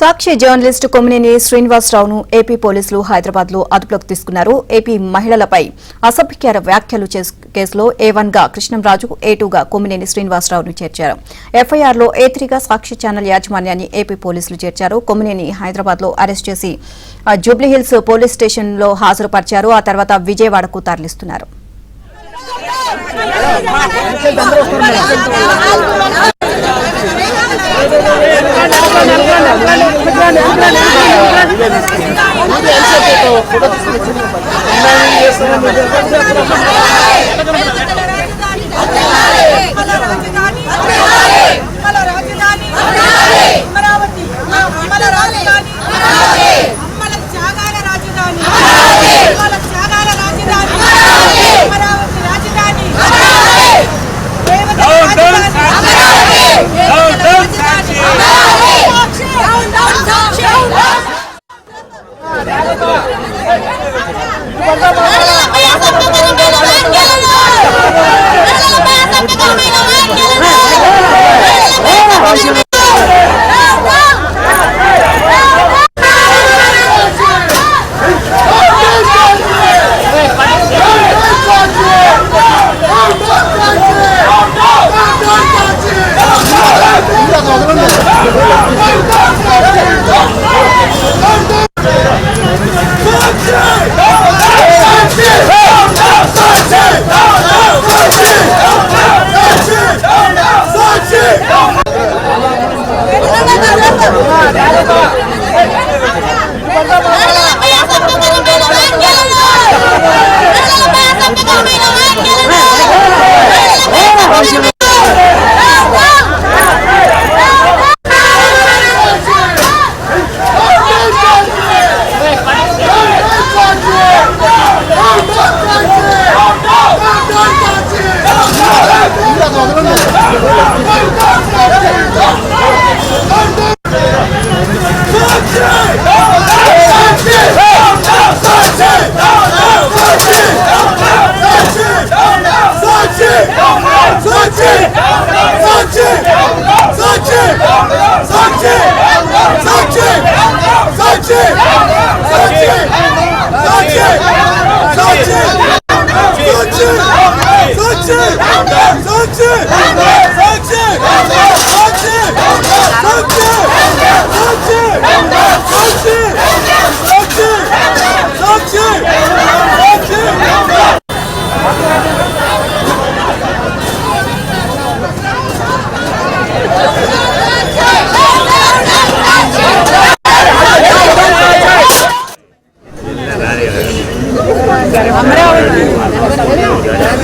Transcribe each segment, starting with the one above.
సాక్షి journalist Kommineni శ్రీనివాసరావును AP పోలీసులు హైదరాబాద్ లో అదుపులోకి తీసుకున్నారు. ఏపీ మహిళలపై అసభ్యకర వ్యాఖ్యలు కేసులో A1 గా కృష్ణంరాజు, A2 గా కొమ్మినేని శ్రీనివాసరావును చేర్చారు. ఎఫ్ఐఆర్ లో A3 గా సాక్షి ఛానల్ యాజమాన్యాన్ని ఏపీ పోలీసులు చేర్చారు. కొమ్మినేని హైదరాబాద్ లో అరెస్ట్ చేసి జూబ్లీహిల్స్ పోలీస్ స్టేషన్ లో హాజరుపరిచారు. ఆ తర్వాత విజయవాడకు తరలిస్తున్నారు.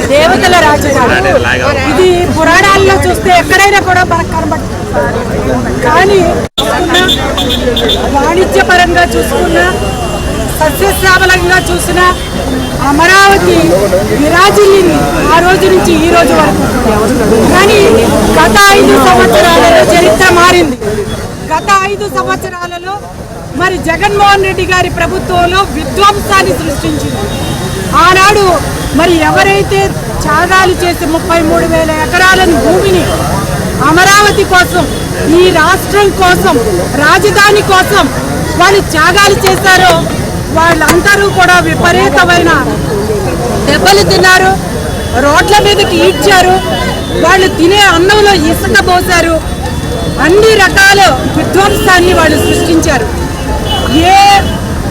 దేవతల రాజధాని ఇది పురాణాల్లో చూస్తే ఎక్కడైనా కూడా మనకు కనబడుతుంది. కానీ వాణిజ్యపరంగా చూసుకున్నా, సస్యశ్యామలంగా చూసిన అమరావతి విరాజిల్లింది ఆ రోజు నుంచి ఈ రోజు వరకు. కానీ గత 5 సంవత్సరాలలో చరిత్ర మారింది. గత 5 సంవత్సరాలలో మరి జగన్మోహన్ రెడ్డి గారి ప్రభుత్వంలో విధ్వంసాన్ని సృష్టించింది. ఆనాడు మరి ఎవరైతే త్యాగాలు చేసి 33,000 ఎకరాలను భూమిని అమరావతి కోసం, ఈ రాష్ట్రం కోసం, రాజధాని కోసం వాళ్ళు త్యాగాలు చేశారో వాళ్ళందరూ కూడా విపరీతమైన దెబ్బలు తిన్నారు, రోడ్ల మీదకి ఈడ్చారు, వాళ్ళు తినే అన్నంలో ఇసుక పోశారు, అన్ని రకాల విధ్వంసాన్ని వాళ్ళు సృష్టించారు.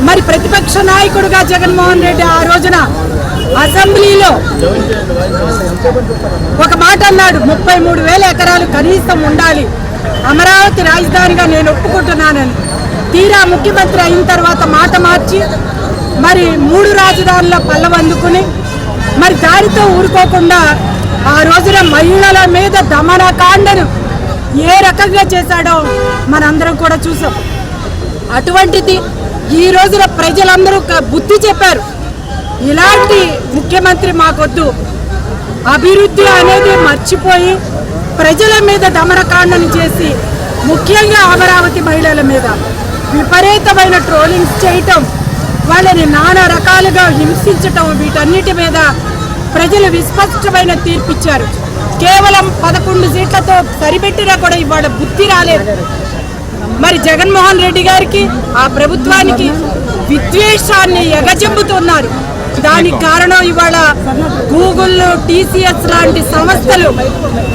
మరి ప్రతిపక్ష నాయకుడుగా జగన్మోహన్ రెడ్డి ఆ రోజున అసెంబ్లీలో ఒక మాట అన్నాడు, 33,000 ఎకరాలు కనీసం ఉండాలి, అమరావతి రాజధానిగా నేను ఒప్పుకుంటున్నానని. తీరా ముఖ్యమంత్రి అయిన తర్వాత మాట మార్చి మరి 3 రాజధానుల పల్లవందుకుని మరి దారితో ఊరుకోకుండా ఆ రోజున మహిళల మీద దమనకాండను ఏ రకంగా చేశాడో మనందరం కూడా చూసాం. అటువంటిది ఈ రోజున ప్రజలందరూ బుద్ధి చెప్పారు, ఇలాంటి ముఖ్యమంత్రి మాకొద్దు, అభివృద్ధి అనేది మర్చిపోయి ప్రజల మీద దమనకాండను చేసి ముఖ్యంగా అమరావతి మహిళల మీద విపరీతమైన ట్రోలింగ్స్ చేయటం, వాళ్ళని నానా రకాలుగా హింసించటం, వీటన్నిటి మీద ప్రజలు విస్పష్టమైన తీర్పిచ్చారు. కేవలం 11 సీట్లతో సరిపెట్టినా కూడా ఇవాళ బుద్ధి రాలేదు. మరి జగన్మోహన్ రెడ్డి గారికి ఆ ప్రభుత్వానికి విద్వేషాన్ని ఎగజెంపుతున్నారు. దానికి కారణం ఇవాళ గూగుల్, టీసీఎస్ లాంటి సంస్థలు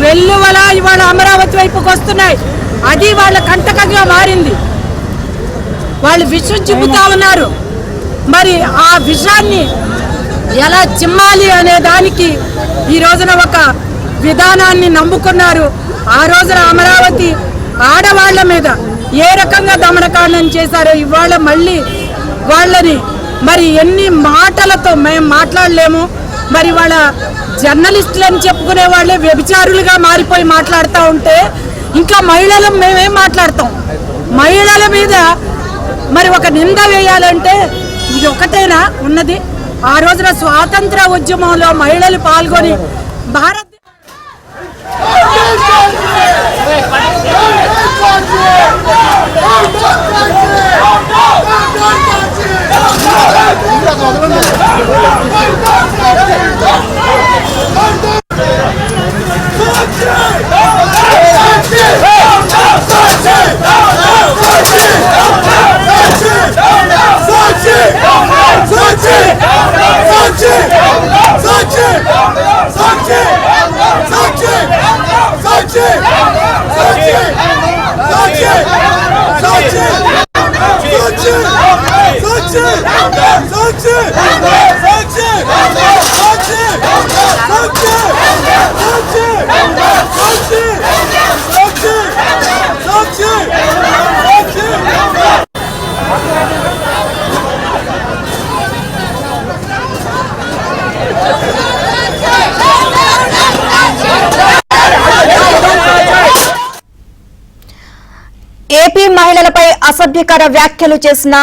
వెల్లువలా ఇవాళ అమరావతి వైపుకి వస్తున్నాయి. అది వాళ్ళ కంటకంగా మారింది. వాళ్ళు విషం చిమ్ముతా ఉన్నారు. మరి ఆ విషాన్ని ఎలా చిమ్మాలి అనే దానికి ఈ రోజున ఒక విధానాన్ని నమ్ముకున్నారు. ఆ రోజున అమరావతి ఆడవాళ్ల మీద ఏ రకంగా దమనకాండం చేశారో ఇవాళ మళ్ళీ వాళ్ళని మరి ఎన్ని మాటలతో మేము మాట్లాడలేము. మరి వాళ్ళ జర్నలిస్టులు అని చెప్పుకునే వాళ్ళే వ్యభిచారులుగా మారిపోయి మాట్లాడుతూ ఉంటే ఇంకా మహిళలు మేమేం మాట్లాడతాం? మహిళల మీద మరి ఒక నింద వేయాలంటే ఇది ఒకటేనా ఉన్నది? ఆ రోజున స్వాతంత్ర ఉద్యమంలో మహిళలు పాల్గొని భారత్ ఏపీ మహిళలపై అసభ్యకర వ్యాఖ్యలు చేసిన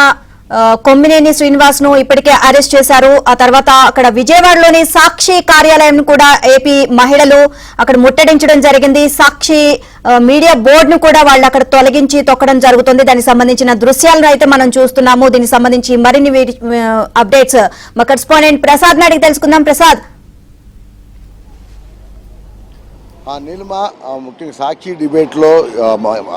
కొమ్మినేని శ్రీనివాస్ ను ఇప్పటికే అరెస్ట్ చేశారు. ఆ తర్వాత అక్కడ విజయవాడలోని సాక్షి కార్యాలయం కూడా ఏపీ మహిళలు అక్కడ ముట్టడించడం జరిగింది. సాక్షి మీడియా బోర్డు ను కూడా వాళ్ళు అక్కడ తొలగించి తొక్కడం జరుగుతుంది. దానికి సంబంధించిన దృశ్యాలను అయితే మనం చూస్తున్నాము. దీనికి సంబంధించి మరిన్ని అప్డేట్స్ మా కరెస్పాండెంట్ ప్రసాద్ నాడికి తెలుసుకుందాం. ప్రసాద్, నీలిమ, ముఖ్యంగా సాక్షి డిబేట్లో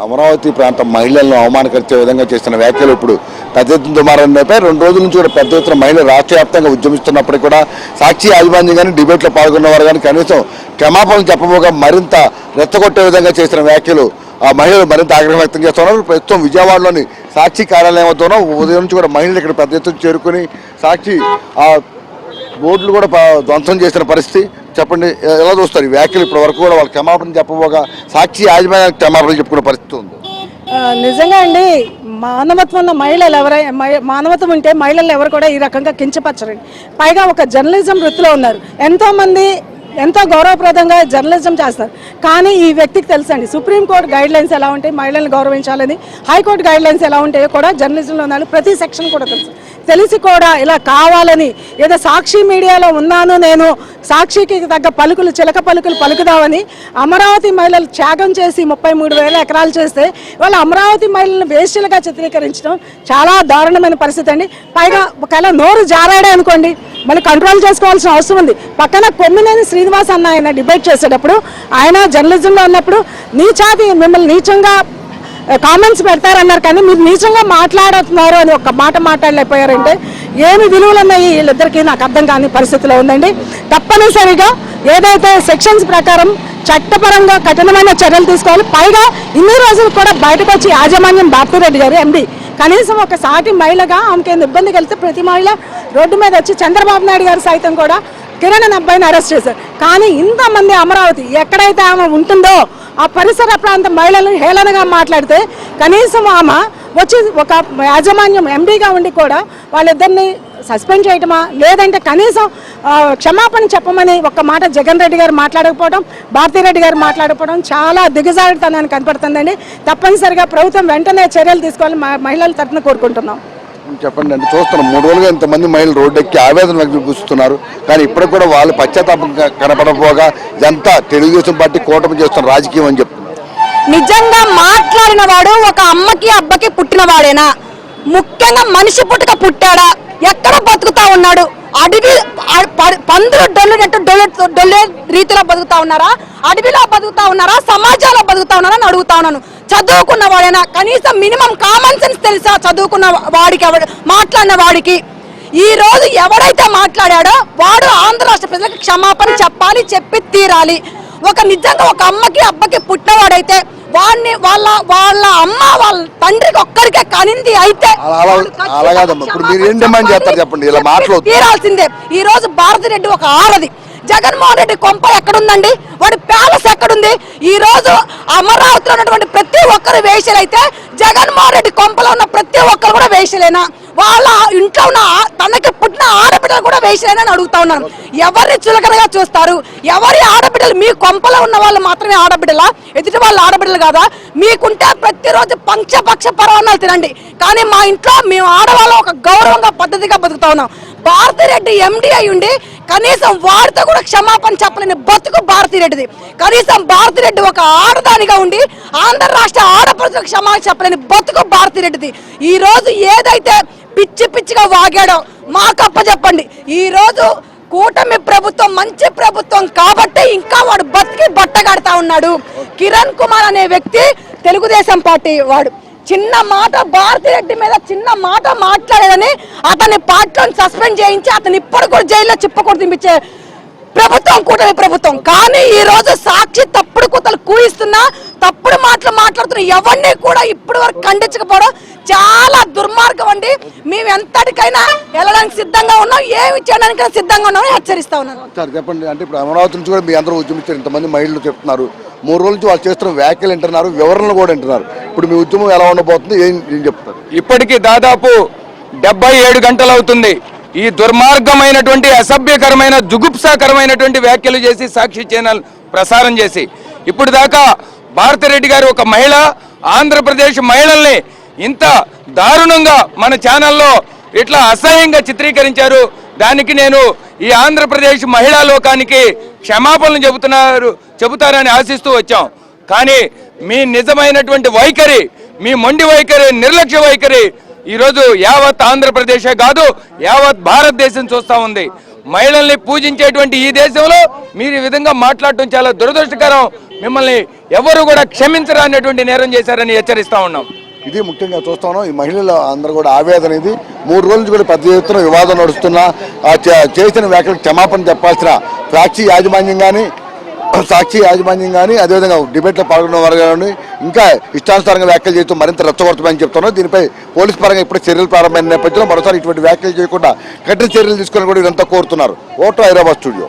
అమరావతి ప్రాంతం మహిళలను అవమానపరిచే విధంగా చేస్తున్న వ్యాఖ్యలు ఇప్పుడు పెద్ద ఎత్తున దుమారంపై 2 రోజుల నుంచి కూడా పెద్ద ఎత్తున మహిళలు రాష్ట్ర వ్యాప్తంగా ఉద్యమిస్తున్నప్పటికీ కూడా సాక్షి యాజమాన్యం కానీ డిబేట్లో పాల్గొన్నవారు కానీ కనీసం క్షమాపణలు చెప్పబోగా మరింత రెచ్చగొట్టే విధంగా చేసిన వ్యాఖ్యలు మహిళలు మరింత ఆగ్రహం వ్యక్తం చేస్తున్నారు. ప్రస్తుతం విజయవాడలోని సాక్షి కార్యాలయం వద్దనో ఉదయం నుంచి కూడా మహిళలు ఇక్కడ పెద్ద ఎత్తున చేరుకుని సాక్షి బోర్డులు కూడా ధ్వంసం చేసిన పరిస్థితి. చెప్పండి, ఎలా చూస్తారు ఈ వ్యాఖ్యలు? ఇప్పటి వరకు కూడా వాళ్ళు క్షమాపణ చెప్పబోగా సాక్షి యాజమాన్యానికి క్షమాపణలు చెప్పుకునే పరిస్థితి ఉంది. నిజంగా అండి, మానవత్వం మహిళలు మానవత్వం ఉంటే మహిళలు ఎవరు కూడా ఈ రకంగా కించపరచరండి. పైగా ఒక జర్నలిజం వృత్తిలో ఉన్నారు. ఎంతోమంది ఎంతో గౌరవప్రదంగా జర్నలిజం చేస్తారు. కానీ ఈ వ్యక్తికి తెలుసండి సుప్రీంకోర్టు గైడ్ లైన్స్ ఎలా ఉంటాయి, మహిళలను గౌరవించాలని, హైకోర్టు గైడ్ లైన్స్ ఎలా ఉంటాయో కూడా జర్నలిజంలో ఉన్నారు. ప్రతి సెక్షన్ కూడా తెలిసి కూడా ఇలా కావాలని ఏదో సాక్షి మీడియాలో ఉన్నాను, నేను సాక్షికి తగ్గ పలుకులు చిలక పలుకులు పలుకుదామని అమరావతి మహిళలు త్యాగం చేసి 33,000 ఎకరాలు చేస్తే వాళ్ళ అమరావతి మహిళలను వేస్టులుగా చిత్రీకరించడం చాలా దారుణమైన పరిస్థితి అండి. పైగా ఒకవేళ నోరు జారాడే అనుకోండి, మళ్ళీ కంట్రోల్ చేసుకోవాల్సిన అవసరం ఉంది. పక్కన కొమ్మినేని శ్రీనివాస్ అన్న ఆయన డిబేట్ చేసేటప్పుడు, ఆయన జర్నలిజంలో ఉన్నప్పుడు నీచాది మిమ్మల్ని నీచంగా కామెంట్స్ పెడతారన్నారు, కానీ మీరు నీచంగా మాట్లాడుతున్నారు అని ఒక మాట మాట్లాడలేకపోయారంటే ఏమి విలువలు ఉన్నాయి వీళ్ళిద్దరికీ నాకు అర్థం కాని పరిస్థితిలో ఉందండి. తప్పనిసరిగా ఏదైతే సెక్షన్స్ ప్రకారం చట్టపరంగా కఠినమైన చర్యలు తీసుకోవాలి. పైగా ఇన్ని రోజులు కూడా బయటకు వచ్చి యాజమాన్యం భారతిరెడ్డి గారు ఎండి కనీసం ఒక సాటి మహిళగా ఆమెకి ఇబ్బంది కలిగితే ప్రతి మహిళ రోడ్డు మీద వచ్చి చంద్రబాబు నాయుడు గారు సైతం కూడా కిరణ్ అబ్బాయిని అరెస్ట్ చేశారు. కానీ ఇంతమంది అమరావతి ఎక్కడైతే ఆమె ఉంటుందో ఆ పరిసర ప్రాంత మహిళలను హేళనగా మాట్లాడితే కనీసం ఆమె వచ్చి ఒక యాజమాన్యం ఎండీగా ఉండి కూడా వాళ్ళిద్దరిని సస్పెండ్ చేయటమా, లేదంటే కనీసం క్షమాపణ చెప్పమని ఒక్క మాట జగన్ రెడ్డి గారు మాట్లాడకపోవడం, భారతిరెడ్డి గారు మాట్లాడకపోవడం చాలా దిగజారుతనాన్ని కనపడుతుందండి. తప్పనిసరిగా ప్రభుత్వం వెంటనే చర్యలు తీసుకోవాలని మహిళల తరఫున కోరుకుంటున్నాం. చెప్పండి అండి, చూస్తున్నాం 3 రోజులుగా ఇంతమంది మహిళలు రోడ్డెక్కి ఆవేదన వ్యక్తపరుస్తున్నారు. కానీ ఇప్పటికి కూడా వాళ్ళు పశ్చాత్తాపం కనపడకపోగా ఇదంతా తెలుగుదేశం పార్టీ కూటమి చేస్తున్న రాజకీయం అని చెప్తున్నారు. నిజంగా మాట్లాడిన వాడు ఒక అమ్మకి అబ్బకి పుట్టినవాడేనా? ముఖ్యంగా మనిషి పుట్టుక పుట్టాడా? ఎక్కడ బతుకుతా ఉన్నాడు? అడవి పందులు డొల్లే రీతిలో బతుకుతా ఉన్నారా? అడవిలో బతుకుతా ఉన్నారా? సమాజంలో బతుకుతా ఉన్నారా అని అడుగుతా ఉన్నాను. చదువుకున్న వాడైనా కనీసం మినిమం కామన్ సెన్స్ తెలుసా చదువుకున్న వాడికి మాట్లాడిన వాడికి ఈ రోజు ఎవరైతే మాట్లాడాడో వాడు ఆంధ్ర రాష్ట్ర ప్రజలకు క్షమాపణ చెప్పాలి, చెప్పి తీరాలి. నిజంగా ఒక అమ్మకి అబ్బకి పుట్టినవాడైతే వాడిని వాళ్ళ అమ్మ వాళ్ళ తండ్రికి ఒక్కరికే కనింది అయితే తీరాల్సిందే. ఈ రోజు భారతిరెడ్డి ఒక ఆడది, జగన్మోహన్ రెడ్డి కొంప ఎక్కడుందండి, వాడి ప్యాలెస్ ఎక్కడుంది? ఈ రోజు అమరావతిలో ఉన్నటువంటి ప్రతి ఒక్కరు వేషలైతే జగన్మోహన్ రెడ్డి కొంపలో ఉన్న ప్రతి ఒక్కరు కూడా వేషలేనా? వాళ్ళ ఇంట్లో ఉన్న తనకి పుట్టిన ఆడబిడ్డలు కూడా వేషలేనా అని అడుగుతా ఉన్నాను. ఎవరిని చులకనగా చూస్తారు? ఎవరి ఆడబిడ్డలు? మీ కొంపలో ఉన్న వాళ్ళు మాత్రమే ఆడబిడ్డలా? ఎదుటి వాళ్ళు ఆడబిడ్డలు కాదా? మీకుంటే ప్రతిరోజు పక్ష పరవాణాలు తినండి, కానీ మా ఇంట్లో మేము ఆడవాళ్ళం ఒక గౌరవంగా పద్ధతిగా బతుకుతా ఉన్నాం. భారతిరెడ్డి ఎండి అయి ఉండి కనీసం వాడితో కూడా క్షమాపణ చెప్పలేని బతుకు భారతిరెడ్డిది. కనీసం భారతిరెడ్డి ఒక ఆడదానిగా ఉండి ఆంధ్ర రాష్ట్ర ఆడపడుచులకు క్షమాపణ చెప్పలేని బతుకు భారతిరెడ్డిది. ఈ రోజు ఏదైతే పిచ్చిగా వాగాడో మాకు అప్పచెప్పండి. ఈ రోజు కూటమి ప్రభుత్వం మంచి ప్రభుత్వం కాబట్టి ఇంకా వాడు బతికి బట్టగడతా ఉన్నాడు. కిరణ్ కుమార్ అనే వ్యక్తి తెలుగుదేశం పార్టీ వాడు చిన్న మాట భారతిరెడ్డి మీద చిన్న మాట మాట్లాడేదని అతని పార్టీలను సస్పెండ్ చేయించి అతను ఇప్పుడు కూడా జైల్లో చిప్పకూడదు తినిపించే ప్రభుత్వం కూటమి ప్రభుత్వం. కానీ ఈ రోజు సాక్షి తప్పుడు కూతలు కూయిస్తున్నా, తప్పుడు మాటలు మాట్లాడుతున్నా ఎవరిని కూడా ఇప్పటి వరకు ఖండించకపోవడం చాలా దుర్మార్గం అండి. మేము ఎంతటికైనా వెళ్ళడానికి సిద్ధంగా ఉన్నాం, ఏమి చేయడానికైనా సిద్ధంగా ఉన్నామని హెచ్చరిస్తా ఉన్నాను. సార్ చెప్పండి, అంటే ఇప్పుడు అమరావతి నుంచి కూడా మీ అందరూ ఉద్యమించారు, ఇంతమంది మహిళలు చెప్తున్నారు, 3 రోజుల నుంచి వాళ్ళు చేస్తున్న వ్యాఖ్యలు వింటున్నారు, వివరణలు కూడా వింటున్నారు. ఇప్పుడు మీ ఉద్యమం ఎలా ఉండబోతుంది, ఏం చెప్తారు? ఇప్పటికీ దాదాపు 77 గంటలు అవుతుంది ఈ దుర్మార్గమైనటువంటి అసభ్యకరమైన జుగుప్సాకరమైనటువంటి వ్యాఖ్యలు చేసి సాక్షి ఛానల్ ప్రసారం చేసి ఇప్పుడు దాకా భారతిరెడ్డి గారు ఒక మహిళ, ఆంధ్రప్రదేశ్ మహిళల్ని ఇంత దారుణంగా మన ఛానల్లో ఇట్లా అసహ్యంగా చిత్రీకరించారు. దానికి నేను ఈ ఆంధ్రప్రదేశ్ మహిళా లోకానికి క్షమాపణలు చెబుతారని ఆశిస్తూ వచ్చాం. కానీ మీ నిజమైనటువంటి వైఖరి, మీ మొండి వైఖరి, నిర్లక్ష్య వైఖరి ఈరోజు యావత్ ఆంధ్రప్రదేశే కాదు యావత్ భారతదేశం చూస్తూ ఉంది. మహిళల్ని పూజించేటువంటి ఈ దేశంలో మీరు ఈ విధంగా మాట్లాడటం చాలా దురదృష్టకరం. మిమ్మల్ని ఎవరు కూడా క్షమించరా అనేటువంటి నేరం చేశారని హెచ్చరిస్తా ఉన్నాం. ఇది ముఖ్యంగా చూస్తా ఉన్నాం. ఈ మహిళలు అందరూ కూడా ఆవేదన ఇది. 3 రోజుల నుంచి కూడా పెద్ద ఎత్తున వివాదం నడుస్తున్నా చేసిన వ్యాఖ్యలకు క్షమాపణ చెప్పాల్సిన సాక్షి యాజమాన్యం కానీ అదేవిధంగా డిబేట్లో పాల్గొన్న వారు కానీ ఇంకా ఇష్టానుసారంగా వ్యాఖ్యలు చేస్తూ మరింత రెచ్చగొడతామని చెప్తున్నారు. దీనిపై పోలీసు పరంగా ఇప్పుడు చర్యలు ప్రారంభమైన నేపథ్యంలో మరోసారి ఇటువంటి వ్యాఖ్యలు చేయకుండా కఠిన చర్యలు తీసుకొని కూడా ఇదంతా కోరుతున్నారు. Vote Hyderabad studio.